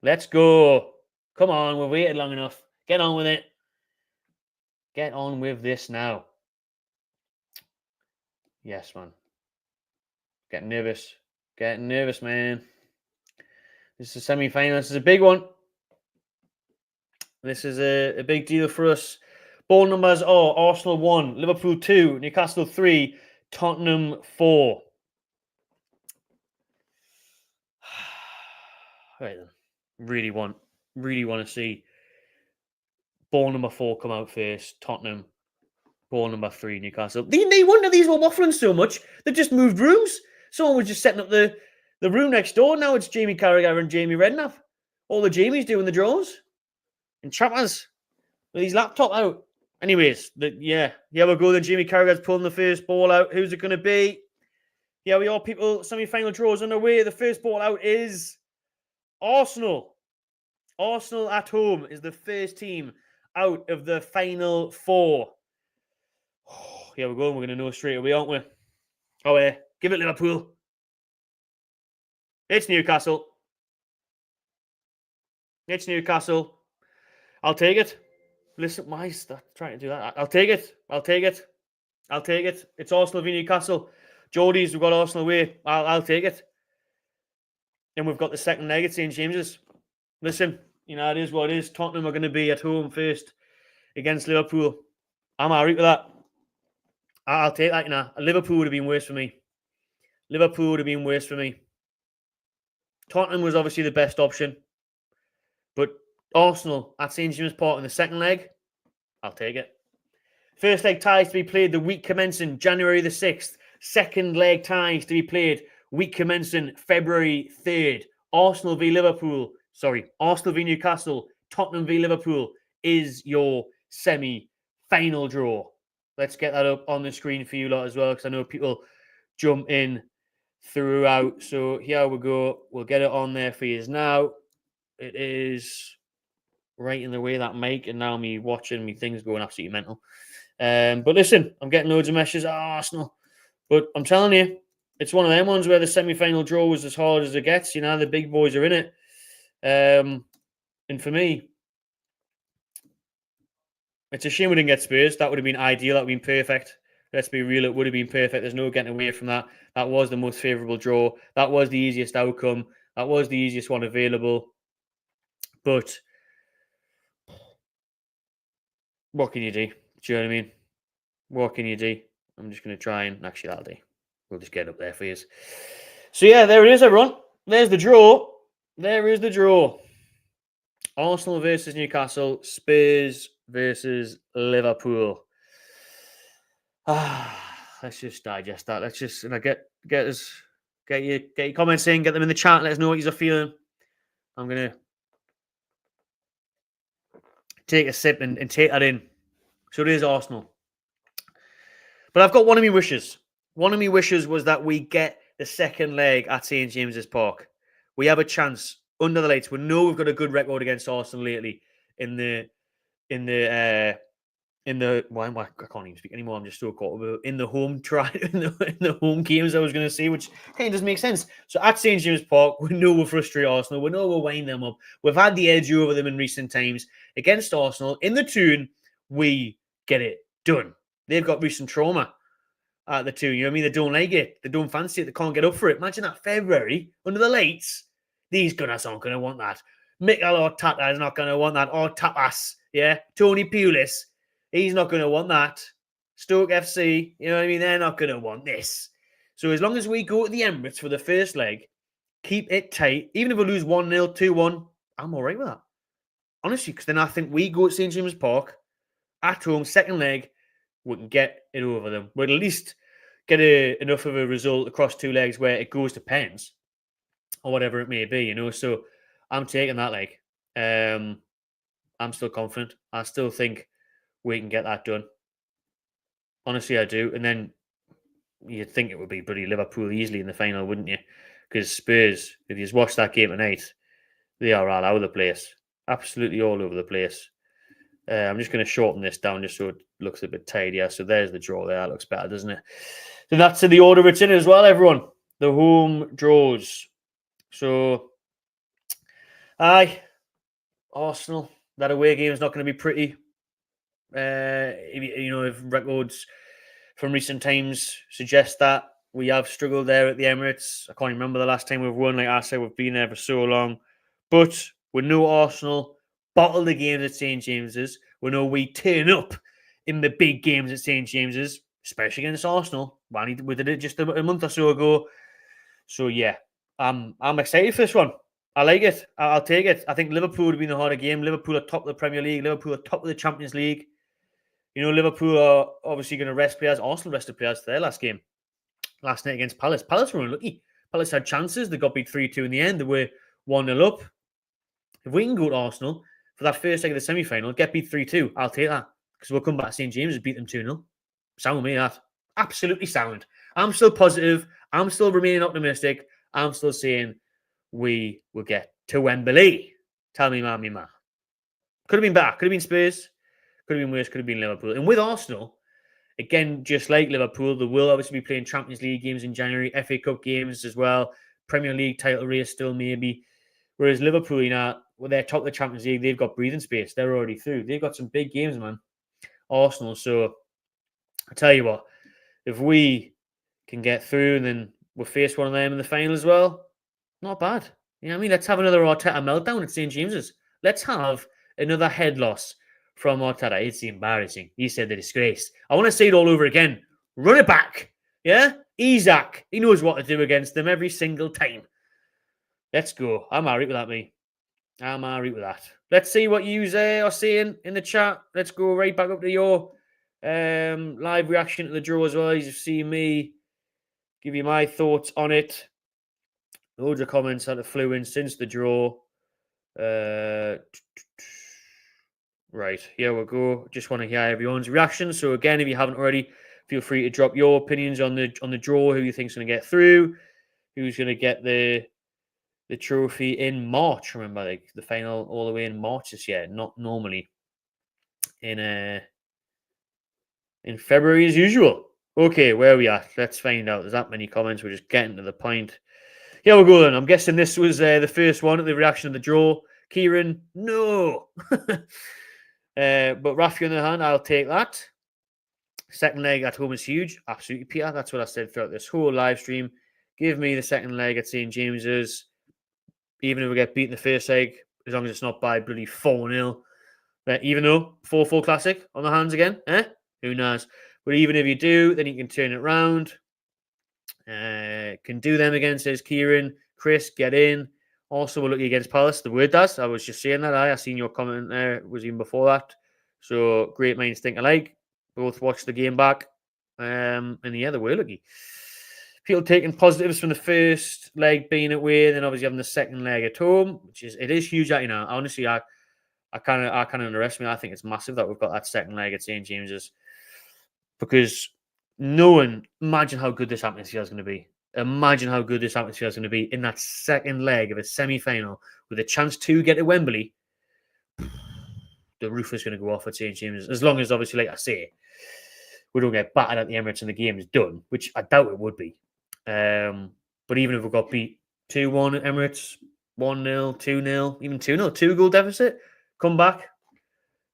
Let's go. Come on, we've waited long enough. Get on with it. Get on with this now. Yes, man. Getting nervous. Getting nervous, man. This is a semi-final. This is a big one. This is a big deal for us. Ball numbers are Arsenal 1, Liverpool 2, Newcastle 3, Tottenham 4. Right then. Really want to see ball number 4 come out first. Tottenham. Ball number 3, Newcastle. They wonder these were waffling so much. They just moved rooms. Someone was just setting up the room next door. Now it's Jamie Carragher and Jamie Redknapp. All the Jamies doing the draws. And Chappers with his laptop out. Anyways, yeah, we'll go. Then Jamie Carragher's pulling the first ball out. Who's it going to be? Yeah, we are people. Semi-final draws underway. The first ball out is Arsenal. Arsenal at home is the first team out of the final 4. Here we go. We're going to know straight away, aren't we? Oh, yeah. Give it Liverpool. It's Newcastle. It's Newcastle. I'll take it. Listen, why is that trying to do that? I'll take it. It's Arsenal v Newcastle. Geordies, we've got Arsenal away. I'll take it. And we've got the second leg at St. James's. Listen, it is what it is. Tottenham are going to be at home first against Liverpool. I'm all right with that. I'll take that, Liverpool would have been worse for me. Tottenham was obviously the best option. But Arsenal at St. James's Park in the second leg, I'll take it. First leg ties to be played the week commencing January the 6th. Second leg ties to be played week commencing February 3rd. Arsenal v Newcastle, Tottenham v Liverpool is your semi-final draw. Let's get that up on the screen for you lot as well, because I know people jump in throughout. So here we go. We'll get it on there for you now. It is right in the way that mic, and now me watching me things going absolutely mental. But listen, I'm getting loads of messages. Arsenal. But I'm telling you, it's one of them ones where the semi-final draw was as hard as it gets. The big boys are in it. And for me, it's a shame we didn't get Spurs. That would have been ideal. That would have been perfect. Let's be real. It would have been perfect. There's no getting away from that. That was the most favourable draw. That was the easiest outcome. That was the easiest one available. But what can you do? Do you know what I mean? What can you do? I'm just going to try and... Actually, that'll do. We'll just get up there for you. So, yeah, there it is, everyone. There's the draw. There is the draw. Arsenal versus Newcastle. Spurs versus Liverpool. Let's just digest that. Let's just get your comments in. Get them in the chat. Let us know what you're feeling. I'm going to take a sip and take that in. So it is Arsenal. But I've got one of my wishes. One of my wishes was that we get the second leg at St. James's Park. We have a chance under the lights. We know we've got a good record against Arsenal lately in the I can't even speak anymore. I'm just so caught up in the home in the home games I was going to say, which kind of doesn't make sense. So at St. James's Park, we know we'll frustrate Arsenal. We know we'll wind them up. We've had the edge over them in recent times against Arsenal. In the Toon, we get it done. They've got recent trauma at the Toon. You know what I mean? They don't like it. They don't fancy it. They can't get up for it. Imagine that February under the lights. These gunners aren't going to want that. Mikel Arteta is not going to want that. Or Tapas, yeah? Tony Pulis. He's not going to want that. Stoke FC, you know what I mean? They're not going to want this. So as long as we go to the Emirates for the first leg, keep it tight. Even if we lose 1-0, 2-1, I'm all right with that. Honestly, because then I think we go to St. James's Park, at home, second leg, we can get it over them. We'll at least get enough of a result across 2 legs where it goes to pens, or whatever it may be, So I'm taking that leg. I'm still confident. I still think we can get that done. Honestly, I do. And then you'd think it would be bloody Liverpool easily in the final, wouldn't you? because Spurs, if you just watch that game tonight, they are all over the place. Absolutely all over the place. I'm just going to shorten this down just so it looks a bit tidier. So there's the draw there. That looks better, doesn't it? So that's in the order it's in as well, everyone. The home draws. So, Arsenal. That away game is not going to be pretty. If records from recent times suggest that we have struggled there at the Emirates. I can't remember the last time we've won. Like I said, we've been there for so long. But we know Arsenal bottle the games at St. James's. We know we turn up in the big games at St. James's, especially against Arsenal. We did it just a month or so ago. So yeah, I'm excited for this one. I like it. I'll take it. I think Liverpool would have been a harder game. Liverpool are top of the Premier League. Liverpool are top of the Champions League. Liverpool are obviously going to rest players. Arsenal rested players for their last game. Last night against Palace. Palace were unlucky. Palace had chances. They got beat 3-2 in the end. They were 1-0 up. If we can go to Arsenal for that first leg of the semi-final, get beat 3-2, I'll take that. Because we'll come back to St. James and beat them 2-0. Sound with me, that. Absolutely sound. I'm still positive. I'm still remaining optimistic. I'm still saying we will get to Wembley. Tell me, ma. Could have been better. Could have been Spurs. Could have been worse. Could have been Liverpool. And with Arsenal, again, just like Liverpool, they will obviously be playing Champions League games in January, FA Cup games as well, Premier League title race still maybe. Whereas Liverpool, they're top of the Champions League, they've got breathing space. They're already through. They've got some big games, man. Arsenal. So I tell you what, if we can get through and then we'll face one of them in the final as well, not bad. You know what I mean? Let's have another Arteta meltdown at St. James's. Let's have another head loss from Arteta. It's embarrassing. He said the disgrace. I want to say it all over again. Run it back. Yeah? Isaac. He knows what to do against them every single time. Let's go. I'm all right with that, me. I'm all right with that. Let's see what you are saying in the chat. Let's go right back up to your live reaction to the draw as well. You've seen me give you my thoughts on it. Loads of comments that have flew in since the draw. Right, here we go. Just want to hear everyone's reaction. So again, if you haven't already, feel free to drop your opinions on the draw, who you think's going to get through, who's going to get the trophy in March. Remember, like the final all the way in March this year, not normally in February as usual. Okay, where are we at? Let's find out. There's that many comments. We're just getting to the point. Here we go then. I'm guessing this was the first one, the reaction of the draw. Kieran, no. But Rafi on the hand, I'll take that. Second leg at home is huge. Absolutely, Peter. That's what I said throughout this whole live stream. Give me the second leg at St. James's. Even if we get beaten the first leg, as long as it's not by bloody 4-0. Even though 4-4 classic on the hands again, who knows? But even if you do, then you can turn it around. Can do them again, says Kieran. Chris, get in. Also, we're looking against Palace. The word does. I was just saying that. I seen your comment there. It was even before that. So, great minds think alike. Both watched the game back. And yeah, they were lucky. People taking positives from the first leg being away, then obviously having the second leg at home, it is huge. Honestly, I kind of underestimate. I think it's massive that we've got that second leg at St. James's, because imagine how good this atmosphere is going to be. Imagine how good this atmosphere is going to be in that second leg of a semi-final with a chance to get to Wembley. The roof is going to go off at St. James's, as long as obviously, like I say, we don't get battered at the Emirates and the game is done, which I doubt it would be. But even if we got beat 2-1 at Emirates, 1-0, 2-0, even 2-0, 2-goal deficit, come back,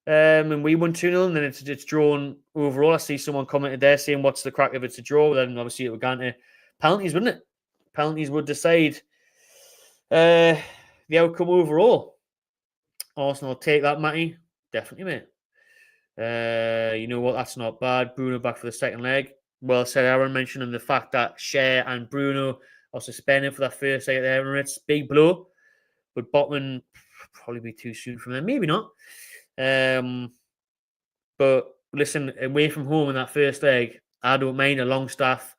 and we won 2-0, and then it's drawn overall. I see someone commented there saying, what's the crack if it's a draw? Then obviously it would go into penalties, wouldn't it? Penalties would decide the outcome overall. Arsenal will take that, Matty. Definitely, mate. You know what? That's not bad. Bruno back for the second leg. Well said, Aaron, mentioning the fact that Cher and Bruno are suspended for that first leg at the Emirates. Big blow. But Botman, probably be too soon for them. Maybe not. But listen, away from home in that first leg, I don't mind a long staff,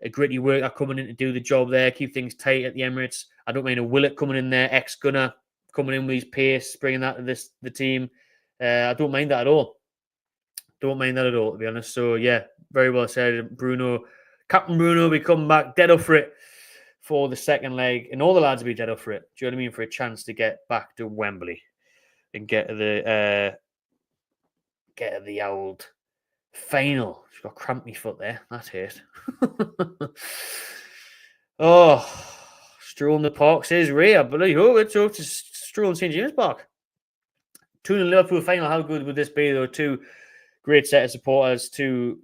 a gritty worker coming in to do the job there, keep things tight at the Emirates. I don't mind a Willett coming in there, ex-gunner, coming in with his pace, bringing that to the team. I don't mind that at all. Don't mind that at all, to be honest. So, yeah, very well said. Bruno, Captain Bruno, we come back dead up for it for the second leg, and all the lads will be dead up for it. Do you know what I mean? For a chance to get back to Wembley and get the old final. She's got cramp me foot there. That's it. Oh, Stroll in the Park says Ray. I believe. Oh, it's up to Stroll in St James Park. 2-0 Liverpool final. How good would this be? Though, two great set of supporters, two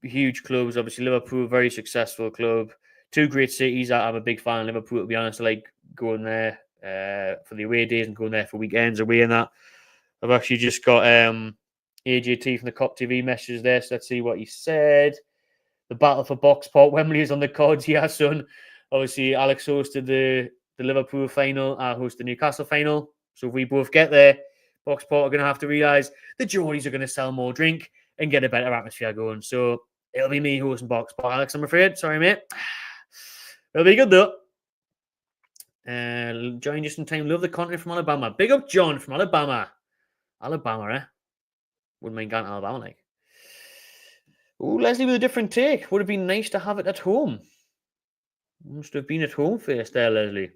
huge clubs. Obviously, Liverpool, very successful club. Two great cities. I'm a big fan of Liverpool, to be honest. I like going there for the away days and going there for weekends away and that. I've actually just got AJT from the Cop TV messages there, so let's see what he said. The battle for Boxport Wembley is on the cards. Yeah, son. Obviously, Alex hosted the Liverpool final. I hosted the Newcastle final. So if we both get there, Boxport are going to have to realise the Geordies are going to sell more drink and get a better atmosphere going. So it'll be me hosting Boxport, Alex, I'm afraid. Sorry, mate. It'll be good, though. Join just in time. Love the content from Alabama. Big up John from Alabama. Alabama, eh? Wouldn't mind going to Alabama, like. Oh, Leslie with a different take. Would have been nice to have it at home. Must have been at home first there, Leslie.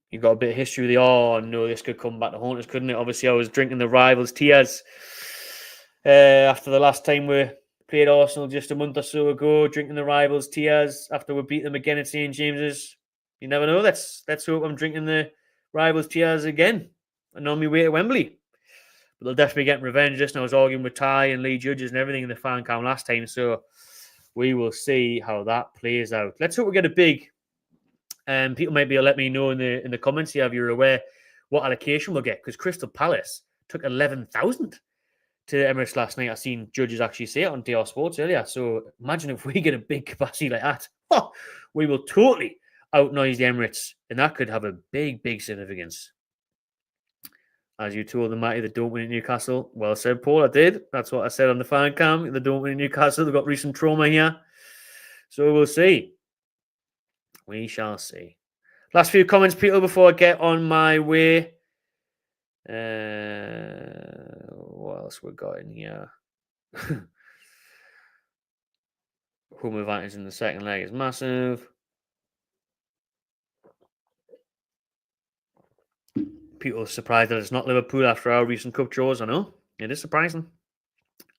You got a bit of history with no, this could come back to haunt us, couldn't it? Obviously, I was drinking the rivals' tears after the last time we played Arsenal just a month or so ago, drinking the rivals' tears after we beat them again at St James's. You never know. Let's hope I'm drinking the rivals' tears again and on my way to Wembley. But they'll definitely get revenge. Just I was arguing with Ty and Lee Judges and everything in the fan cam last time, so we will see how that plays out. Let's hope we get a big. People might be able to let me know in the comments here if you're aware what allocation we'll get, because Crystal Palace took 11,000 to Emirates last night. I've seen Judges actually say it on DR Sports earlier. So imagine if we get a big capacity like that. We will totally outnoise the Emirates, and that could have a big, big significance. As you told them, Matty, they don't win at Newcastle. Well said, Paul. I did. That's what I said on the fan cam. They don't win at Newcastle. They've got recent trauma here. So we'll see. We shall see. Last few comments, Peter, before I get on my way. What else we got in here? Home advantage in the second leg is massive. People are surprised that it's not Liverpool after our recent cup draws. I know. It is surprising.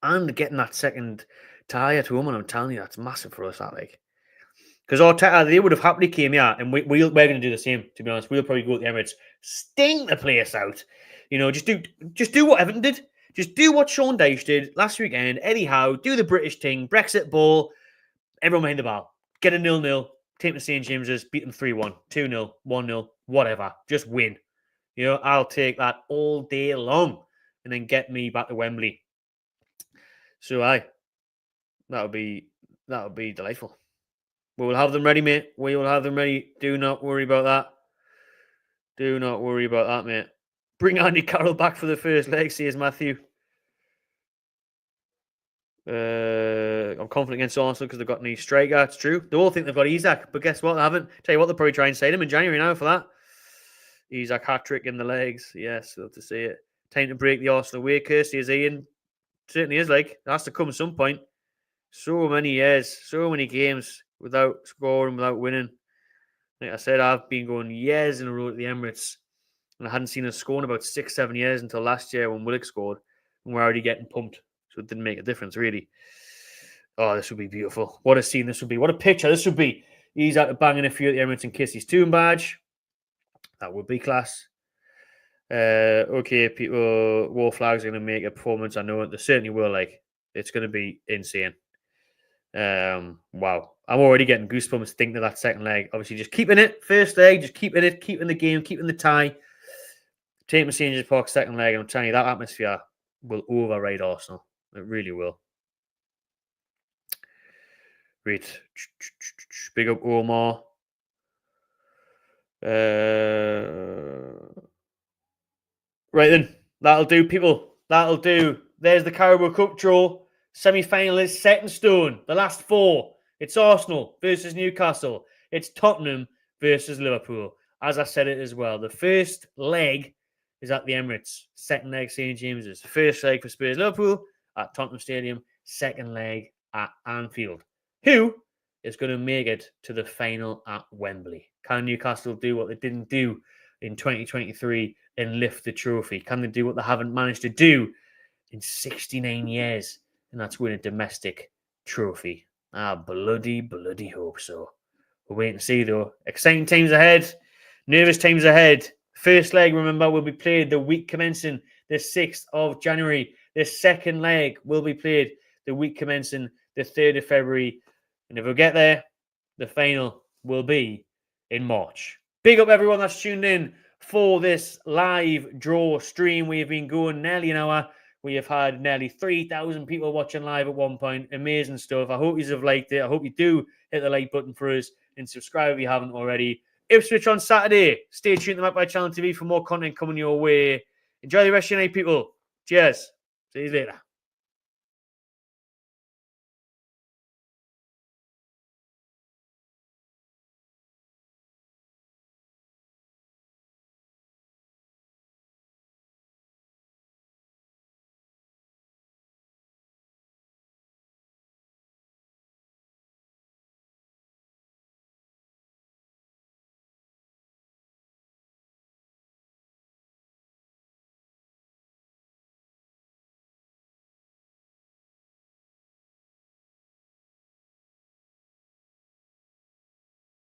And getting that second tie at home, and I'm telling you, that's massive for us, that like. Because Arteta, they would have happily came here, and we're going to do the same, to be honest. We'll probably go to the Emirates, stink the place out. Just do what Everton did. Just do what Sean Dyche did last weekend. Eddie Howe, do the British thing, Brexit ball, everyone behind the ball. Get a 0-0, take them to St James's, beat them 3-1, 2-0, 1-0, whatever. Just win. I'll take that all day long and then get me back to Wembley. So, that would be delightful. We will have them ready, mate. We will have them ready. Do not worry about that. Do not worry about that, mate. Bring Andy Carroll back for the first leg, says Matthew. I'm confident against Arsenal because they've got an striker. It's true. They all think they've got Isak, but guess what? They haven't. Tell you what, they'll probably try and say him in January now for that. Isak hat-trick in the legs. Yes, love to see it. Time to break the Arsenal away curse, says Ian. Certainly is, like. It has to come at some point. So many years, so many games without scoring, without winning. Like I said, I've been going years in a row at the Emirates, and I hadn't seen us score in about 6-7 years until last year when Willock scored, and we're already getting pumped. So it didn't make a difference, really. Oh, this would be beautiful. What a scene this would be. What a picture this would be. He's out to banging a few at the Emirates and kiss his tomb badge. That would be class. Okay, people, War Flags are going to make a performance. I know it. They certainly will. Like, it's going to be insane. Wow. I'm already getting goosebumps thinking of that second leg. Obviously, just keeping it. First leg, just keeping it, keeping the game, keeping the tie. Take St James's Park second leg, and I'm telling you, that atmosphere will override Arsenal. It really will. Great. Big up Omar. Right then. That'll do, people. That'll do. There's the Carabao Cup draw. Semi-final is set in stone. The last four. It's Arsenal versus Newcastle. It's Tottenham versus Liverpool. As I said it as well. The first leg is at the Emirates. Second leg, St James's. First leg for Spurs Liverpool at Tottenham Stadium. Second leg at Anfield. Who is going to make it to the final at Wembley? Can Newcastle do what they didn't do in 2023 and lift the trophy? Can they do what they haven't managed to do in 69 years? And that's win a domestic trophy. I bloody hope so. We'll wait and see, though. Exciting times ahead. Nervous times ahead. First leg, remember, will be played the week commencing the 6th of January. The second leg will be played the week commencing the 3rd of February. And if we get there, the final will be in March. Big up everyone that's tuned in for this live draw stream. We have been going nearly an hour. We have had nearly 3,000 people watching live at one point. Amazing stuff. I hope you have liked it. I hope you do hit the like button for us and subscribe if you haven't already. Ipswich on Saturday. Stay tuned to Magpie Channel TV for more content coming your way. Enjoy the rest of your night, people. Cheers. See you later.